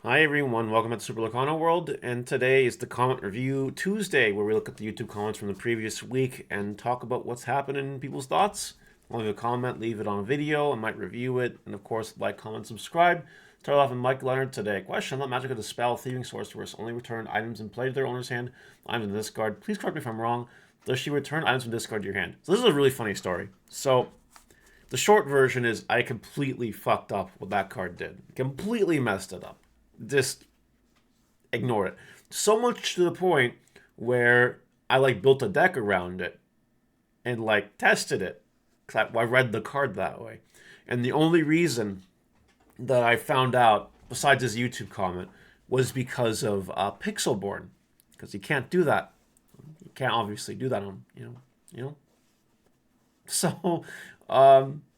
Hi everyone, welcome to Super Lorcana World, and today is the comment review Tuesday, where we look at the YouTube comments from the previous week and talk about what's happening in people's thoughts. Leave a comment, leave it on a video, I might review it, and of course, like, comment, subscribe. Start off with Mike Leonard today. Question: Let Magic of the Spell Thieving Sorceress only return items in play to their owner's hand, items in discard. Please correct me if I'm wrong. Does she return items from discard to your hand? So this is a really funny story. So the short version is I completely fucked up what that card did. Completely messed it up. Just ignore it. So much to the point where I built a deck around it and tested it. Cause I read the card that way. And the only reason that I found out, besides this YouTube comment, was because of Pixelborn. Because you can't do that. You can't obviously do that on, So,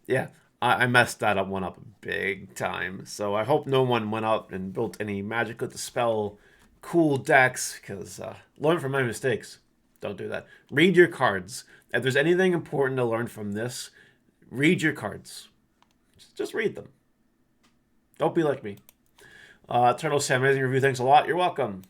yeah, I messed that one up big time. So I hope no one went out and built any Magic with the Spell cool decks, because learn from my mistakes. Don't do that. Read your cards. If there's anything important to learn from this, read your cards. Just read them. Don't be like me. Turtle Sam, amazing review. Thanks a lot. You're welcome.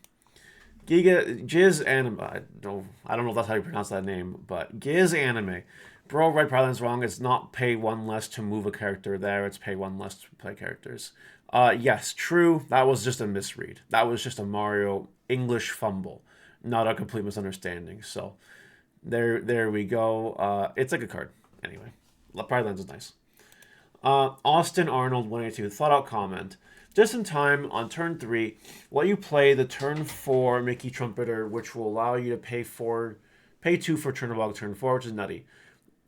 Giga Jizz Anime. I don't know if that's how you pronounce that name, but Giz Anime. Bro, right, probably wrong. It's not pay one less to move a character there. It's pay one less to play characters. Yes, true. That was just a misread. That was just a Mario English fumble, not a complete misunderstanding. So there we go. It's a good card. Anyway, Pride Lens is nice. Austin Arnold 182 thought out comment. Just in time on turn 3, let you play the turn 4 Mickey Trumpeter, which will allow you to pay 2 for Chernobog turn 4, which is nutty.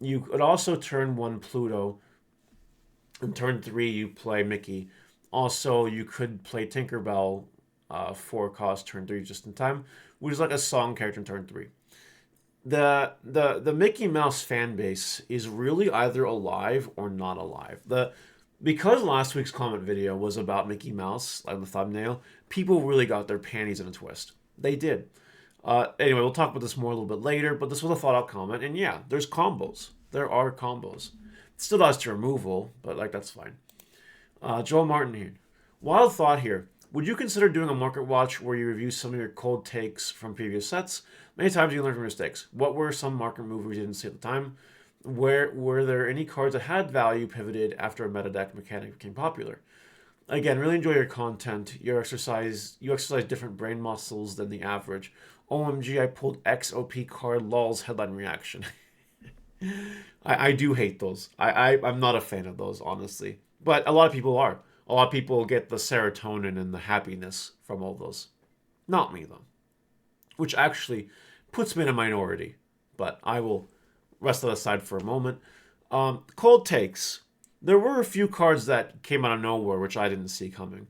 You could also turn 1 Pluto. In turn 3, you play Mickey. Also, you could play Tinkerbell 4 cost turn 3 just in time, which is like a song character in turn 3. The Mickey Mouse fan base is really either alive or not alive. Because last week's comment video was about Mickey Mouse, like the thumbnail, people really got their panties in a twist. They did. Anyway, we'll talk about this more a little bit later, but this was a thought-out comment, and yeah, there's combos. There are combos. It still does to removal, but that's fine. Joel Martin here. Wild thought here. Would you consider doing a market watch where you review some of your cold takes from previous sets? Many times you learn from mistakes. What were some market moves you didn't see at the time? Were there any cards that had value pivoted after a meta deck mechanic became popular? Again, really enjoy your content. You exercise different brain muscles than the average. OMG, I pulled XOP card lols headline reaction. I do hate those. I'm not a fan of those, honestly. But a lot of people are. A lot of people get the serotonin and the happiness from all those. Not me, though. Which actually puts me in a minority. But I will rest that aside for a moment. Cold takes. There were a few cards that came out of nowhere, which I didn't see coming.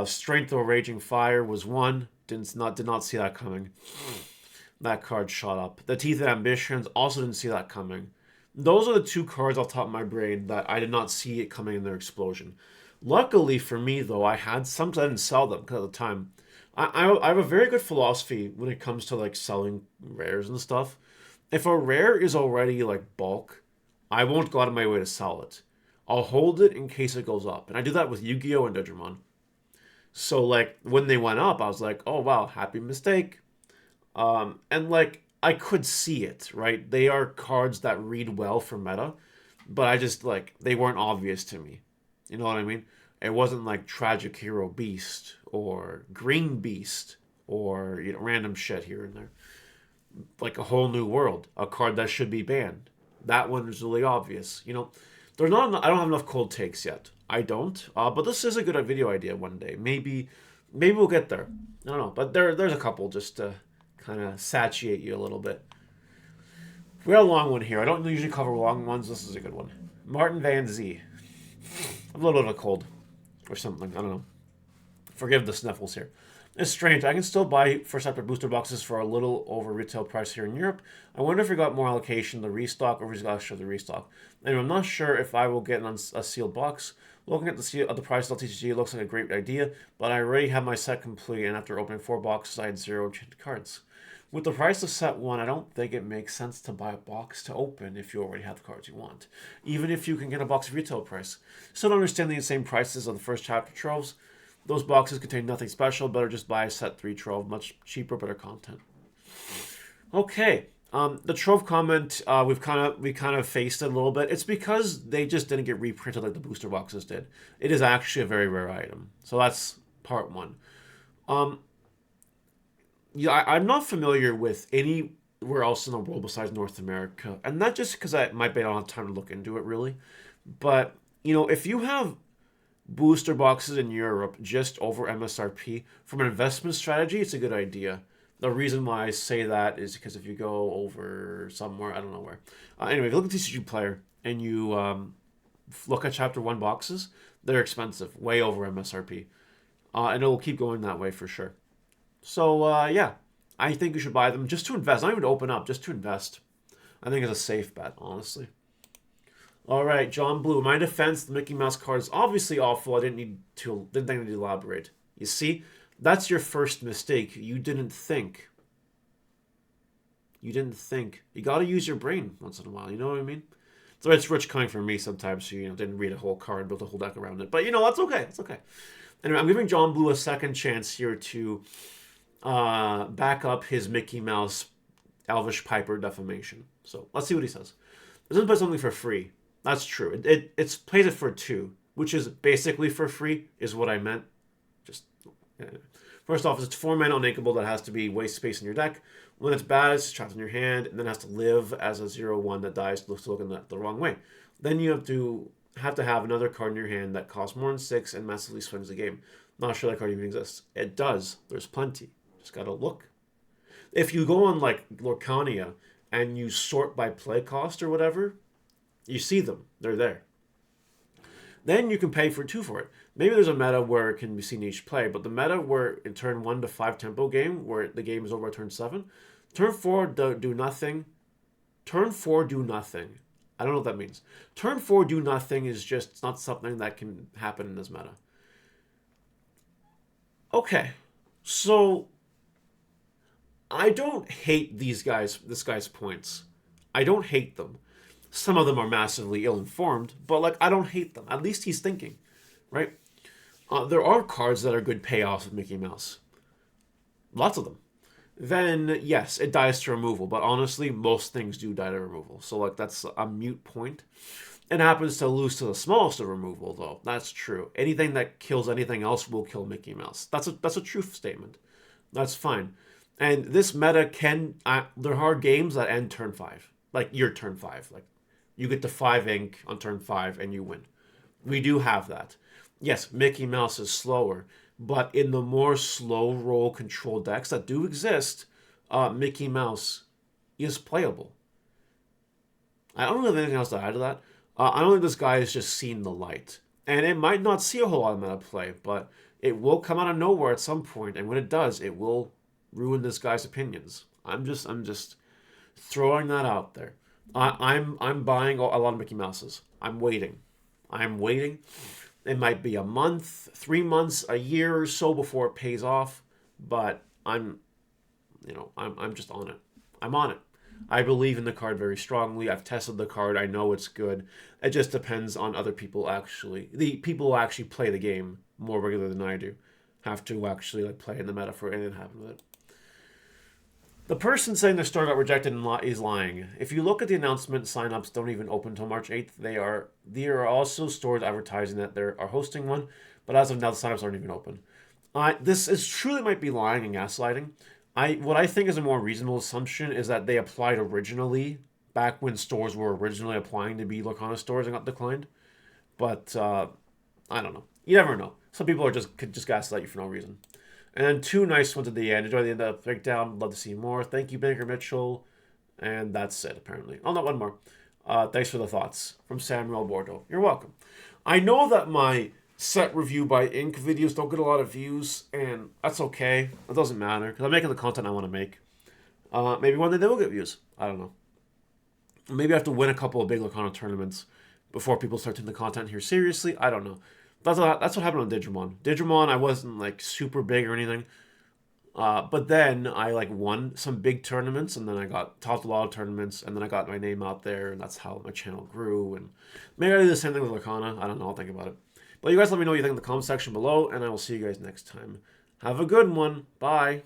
Strength of Raging Fire was one. Did not see that coming. That card shot up. The Teeth of Ambitions, also didn't see that coming. Those are the two cards off the top of my brain that I did not see it coming in their explosion. Luckily for me, though, I had some I didn't sell them because at the time. I have a very good philosophy when it comes to selling rares and stuff. If a rare is already bulk, I won't go out of my way to sell it. I'll hold it in case it goes up. And I do that with Yu-Gi-Oh! And Digimon. So when they went up, I was like, oh wow, happy mistake. And I could see it, right? They are cards that read well for meta, but I just they weren't obvious to me. You know what I mean? It wasn't like Tragic Hero Beast or Green Beast or random shit here and there. Like a whole new world, a card that should be banned. That one is really obvious. There's not. I don't have enough cold takes yet. I don't. But this is a good video idea one day. Maybe we'll get there. I don't know. But there's a couple just to kind of satiate you a little bit. We got a long one here. I don't usually cover long ones. This is a good one. Martin Van Z. A little bit of a cold or something. I don't know. Forgive the sniffles here. It's strange. I can still buy first sector booster boxes for a little over retail price here in Europe. I wonder if we got more allocation to restock or if we got extra to restock. And I'm not sure if I will get a sealed box. Looking at the price of LTCG, it looks like a great idea, but I already have my set complete, and after opening 4 boxes, I had 0 enchanted cards. With the price of set 1, I don't think it makes sense to buy a box to open if you already have the cards you want, even if you can get a box at retail price. Still don't understand the insane prices of the first chapter troves. Those boxes contain nothing special. Better just buy a set 312. Much cheaper, better content. Okay. The Trove comment, we kind of faced it a little bit. It's because they just didn't get reprinted like the booster boxes did. It is actually a very rare item. So that's part one. Um, yeah, I'm not familiar with anywhere else in the world besides North America, and not just because I might be I don't have time to look into it really, but if you have booster boxes in Europe just over MSRP from an investment strategy, it's a good idea. The reason why I say that is because if you go over somewhere, I don't know where. Anyway, if you look at TCG Player and you look at Chapter 1 boxes, they're expensive, way over MSRP. And it will keep going that way for sure. So, yeah, I think you should buy them just to invest, not even to open up, just to invest. I think it's a safe bet, honestly. All right, John Blue. In my defense, the Mickey Mouse card is obviously awful. I didn't think I need to elaborate. You see, that's your first mistake. You didn't think. You didn't think. You got to use your brain once in a while. You know what I mean? So it's rich coming from me sometimes. So didn't read a whole card, built a whole deck around it. But that's okay. It's okay. Anyway, I'm giving John Blue a second chance here to back up his Mickey Mouse Elvish Piper defamation. So let's see what he says. It doesn't play something for free. That's true. It's plays it for 2, which is basically for free, is what I meant. Just first off, it's 4 mana unakeable that has to be waste space in your deck. When it's bad, it's trapped in your hand, and then has to live as a 0/1 that dies looking the wrong way. Then you have to have another card in your hand that costs more than 6 and massively swings the game. Not sure that card even exists. It does. There's plenty. Just gotta look. If you go on like Lorcana and you sort by play cost or whatever, you see them. They're there. Then you can pay for 2 for it. Maybe there's a meta where it can be seen each play, but the meta where in turn 1 to 5 tempo game, where the game is over at turn 7, turn 4 do nothing. Turn 4 do nothing. I don't know what that means. Turn 4 do nothing is just it's not something that can happen in this meta. Okay, so I don't hate this guy's points. I don't hate them. Some of them are massively ill-informed, but I don't hate them. At least he's thinking, right? There are cards that are good payoffs with Mickey Mouse. Lots of them. Then, yes, it dies to removal, but honestly, most things do die to removal. So, that's a mute point. It happens to lose to the smallest of removal, though. That's true. Anything that kills anything else will kill Mickey Mouse. That's a truth statement. That's fine. And this meta there are games that end turn 5. Like your turn 5. You get to 5 ink on turn 5 and you win. We do have that. Yes, Mickey Mouse is slower, but in the more slow roll control decks that do exist, Mickey Mouse is playable. I don't really have anything else to add to that. I don't think this guy has just seen the light. And it might not see a whole lot of meta play, but it will come out of nowhere at some point, and when it does, it will ruin this guy's opinions. I'm just throwing that out there. I'm buying a lot of Mickey Mouses. I'm waiting. It might be a month, 3 months, a year or so before it pays off, but I'm just on it. I'm on it. I believe in the card very strongly. I've tested the card. I know it's good. It just depends on other people the people who actually play the game more regularly than I do, have to actually play in the meta for anything to happen with it. The person saying their store got rejected is lying. If you look at the announcement, signups don't even open until March 8th. There are also stores advertising that they are hosting one, but as of now, the signups aren't even open. This is truly might be lying and gaslighting. What I think is a more reasonable assumption is that they applied originally, back when stores were originally applying to be Lorcana stores and got declined. But I don't know. You never know. Some people could just gaslight you for no reason. And then 2 nice ones at the end. Enjoy the end of the breakdown. Love to see more. Thank you, Baker Mitchell. And that's it, apparently. Oh, no, one more. Thanks for the thoughts. From Samuel Bordeaux. You're welcome. I know that my set review by ink videos don't get a lot of views, and that's okay. It doesn't matter, because I'm making the content I want to make. Maybe one day they will get views. I don't know. Maybe I have to win a couple of big Lorcana tournaments before people start taking the content here seriously. I don't know. That's what happened on Digimon. Digimon, I wasn't super big or anything, but then I won some big tournaments, and then I got topped a lot of tournaments, and then I got my name out there, and that's how my channel grew. And maybe I do the same thing with Lorcana. I don't know. I'll think about it. But you guys let me know what you think in the comment section below, and I will see you guys next time. Have a good one. Bye.